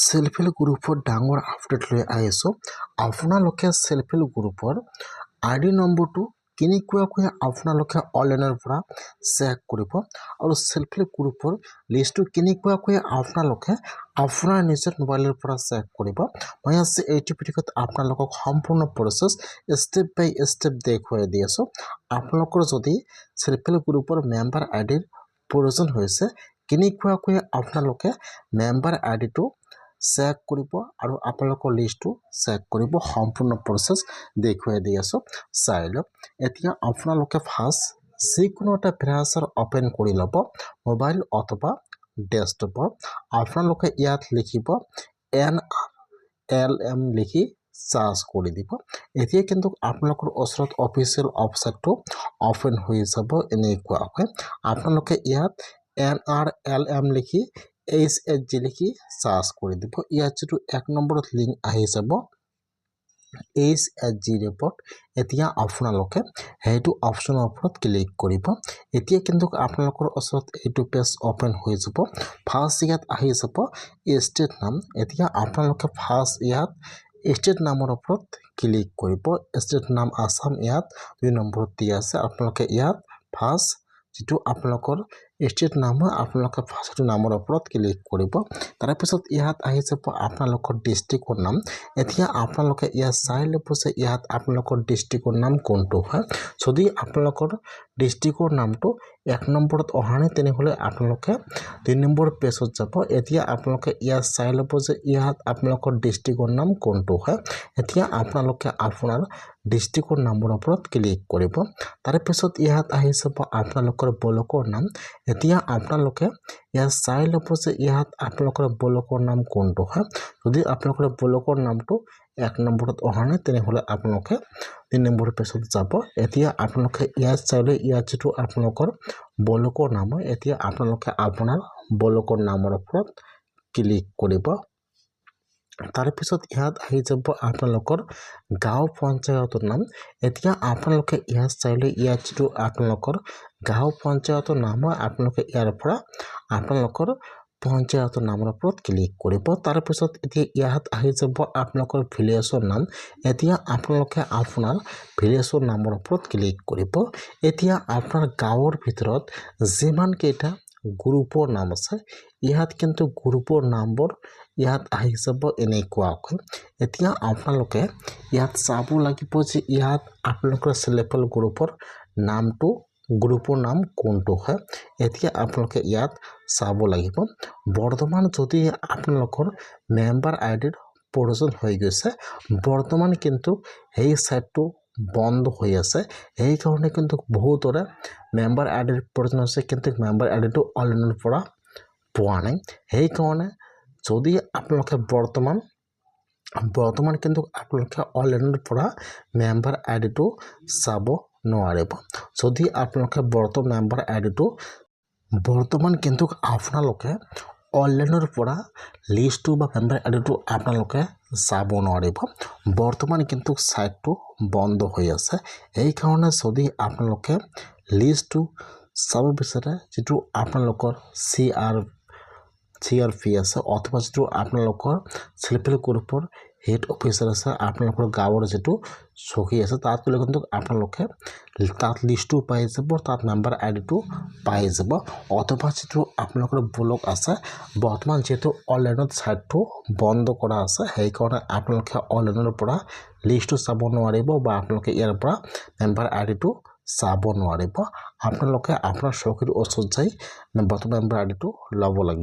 Self help গ্ৰুপৰ ডাঙৰ update লৈ আহিছোঁ। আপোনালোকে সেলফ হেল্প গ্ৰুপৰ আইডি নম্বৰটো কেনেকুৱাকৈ আপোনালোকে অনলাইনৰ পৰা চেক কৰিব আৰু সেলফ হেল্প গ্ৰুপৰ লিষ্টটো কেনেকুৱাকৈ আপোনালোকে আপোনাৰ নিজৰ মোবাইলৰ পৰা চেক কৰিব। মই আজি এইটো ভিডিঅ'ত আপোনালোকক সম্পূৰ্ণ প্ৰচেছ ষ্টেপ বাই ষ্টেপ দেখুৱাই দি আছোঁ। আপোনালোকৰ যদি সেলফ হেল্প গ্ৰুপৰ মেম্বাৰ আইডিৰ প্ৰয়োজন হৈছে, কেনেকুৱাকৈ আপোনালোকে মেম্বাৰ আইডিটো চেক কৰিব আৰু আপোনালোকৰ লিষ্টটো চেক কৰিব, সম্পূৰ্ণ প্ৰচেছ দেখুৱাই দি আছোঁ, চাই লওক। এতিয়া আপোনালোকে ফাৰ্ষ্ট যিকোনো এটা ব্ৰাউজাৰ অপেন কৰি ল'ব, মোবাইল অথবা ডেস্কটপৰ। আপোনালোকে ইয়াত লিখিব NRLM লিখি চাৰ্চ কৰি দিব। এতিয়া কিন্তু আপোনালোকৰ ওচৰত অফিচিয়েল ৱেবছাইটটো অপেন হৈ যাব। এনেকুৱাকৈ আপোনালোকে ইয়াত NRLM লিখি HSG লিখি চাৰ্চ কৰি দিব। ইয়াত যিটো 1 নম্বৰত লিংক আহি যাব HSG ৰিপৰ্ট, এতিয়া আপোনালোকে সেইটো অপশ্যনৰ ওপৰত ক্লিক কৰিব। এতিয়া কিন্তু আপোনালোকৰ ওচৰত এইটো পেজ অপেন হৈ যাব। ফাৰ্ষ্ট ইয়াত আহি যাব ষ্টেট নাম। এতিয়া আপোনালোকে ফাৰ্ষ্ট ইয়াত ষ্টেট নামৰ ওপৰত ক্লিক কৰিব। ষ্টেট নাম আসাম ইয়াত 2 নম্বৰত দিয়া আছে। আপোনালোকে ইয়াত ফাৰ্ষ্ট যিটো আপোনালোকৰ ষ্টেট নাম হয়, আপোনালোকে ফাৰ্ষ্ট নামৰ ওপৰত ক্লিক কৰিব। তাৰপিছত ইয়াত আহি যাব আপোনালোকৰ ডিষ্ট্ৰিক্টৰ নাম। এতিয়া আপোনালোকে ইয়াত চাই ল'ব যে ইয়াত আপোনালোকৰ ডিষ্ট্ৰিক্টৰ নাম কোনটো হয়। যদি আপোনালোকৰ ডিষ্ট্ৰিক্টৰ নামটো 1 নম্বৰত অহা নাই, তেনেহ'লে আপোনালোকে 2 নম্বৰ পেজত যাব। এতিয়া আপোনালোকে ইয়াত চাই ল'ব যে ইয়াত আপোনালোকৰ ডিষ্ট্ৰিক্টৰ নাম কোনটো হয়। এতিয়া আপোনালোকে আপোনাৰ ডিষ্ট্ৰিক্টৰ নামৰ ওপৰত ক্লিক কৰিব। তাৰপিছত ইয়াত আহি যাব আপোনালোকৰ ব্লকৰ নাম। এতিয়া আপোনালোকে ইয়াত চাই ল'ব যে ইয়াত আপোনালোকৰ ব্লকৰ নাম কোনটো হয়। যদি আপোনালোকৰ ব্লকৰ নামটো 1 নম্বৰত অহা নাই, তেনেহ'লে আপোনালোকে 2 নম্বৰ পেজত যাব। এতিয়া আপোনালোকে ইয়াত চাইলে ইয়াত যিটো আপোনালোকৰ ব্লকৰ নাম হয়, এতিয়া আপোনালোকে আপোনাৰ ব্লকৰ নামৰ ওপৰত ক্লিক কৰিব। তাৰপিছত ইয়াত আহি যাব আপোনালোকৰ গাঁও পঞ্চায়তৰ নাম। এতিয়া আপোনালোকে ইয়াত চাইলে ইয়াত যিটো আপোনালোকৰ গাঁও পঞ্চায়তৰ নাম হয়, আপোনালোকে ইয়াৰ পৰা আপোনালোকৰ পঞ্চায়তৰ নামৰ ওপৰত ক্লিক কৰিব। তাৰপিছত এতিয়া ইয়াত আহি যাব আপোনালোকৰ ভিলেজৰ নাম। এতিয়া আপোনালোকে আপোনাৰ ভিলেজৰ নামৰ ওপৰত ক্লিক কৰিব। এতিয়া আপোনাৰ গাঁৱৰ ভিতৰত যিমানকেইটা গ্ৰুপৰ নাম আছে, ইয়াত কিন্তু গ্ৰুপৰ নামবোৰ ইয়াত আহি যাব এনেকুৱাকৈ। এতিয়া আপোনালোকে ইয়াত চাব লাগিব যে ইয়াত আপোনালোকৰ সেলফ হেল্প গ্ৰুপৰ নামটো গ্ৰুপৰ নাম কোনটো হয়। এতিয়া আপোনালোকে ইয়াত চাব লাগিব। বৰ্তমান যদি আপোনালোকৰ মেম্বাৰ আইডিৰ প্ৰয়োজন হৈ গৈছে, বৰ্তমান কিন্তু সেই ছাইটটো বন্ধ হৈ আছে। সেইকাৰণে কিন্তু বহুতৰে মেম্বাৰ আইডিৰ প্ৰয়োজন হৈছে, কিন্তু মেম্বাৰ আইডিটো অনলাইনৰ পৰা পোৱা নাই। সেইকাৰণে যদি আপোনালোকে বৰ্তমান কিন্তু আপোনালোকে অনলাইনৰ পৰা মেম্বাৰ আইডিটো চাব নোৱাৰিব। যদি আপোনালোকে মেম্বাৰ আইডিটো বৰ্তমান কিন্তু আপোনালোকে অনলাইনৰ পৰা লিষ্টটো বা মেম্বাৰ আইডিটো আপোনালোকে চাব নোৱাৰিব। বৰ্তমান কিন্তু ছাইটটো বন্ধ হৈ আছে। সেইকাৰণে যদি আপোনালোকে লিষ্টটো চাব বিচাৰে, যিটো আপোনালোকৰ CRP আছে অথবা যিটো আপোনালোকৰ সেলফ হেল্প গ্ৰুপৰ হেড অফিচাৰ আছে, আপোনালোকৰ গাঁৱৰ যিটো চকী আছে, তাত গ'লে কিন্তু আপোনালোকে তাত লিষ্টটো পাই যাব, তাত মেম্বাৰ আইডিটো পাই যাব। অথবা যিটো আপোনালোকৰ ব্লক আছে, বৰ্তমান যিহেতু অনলাইনত ছাইটটো বন্ধ কৰা আছে, সেইকাৰণে আপোনালোকে অনলাইনৰ পৰা লিষ্টটো চাব নোৱাৰিব বা আপোনালোকে ইয়াৰ পৰা মেম্বাৰ আইডিটো চাব নোৱাৰিব। আপোনালোকে আপোনাৰ চকীৰ ওচৰত যাই মেম্বাৰ আইডিটো ল'ব লাগিব।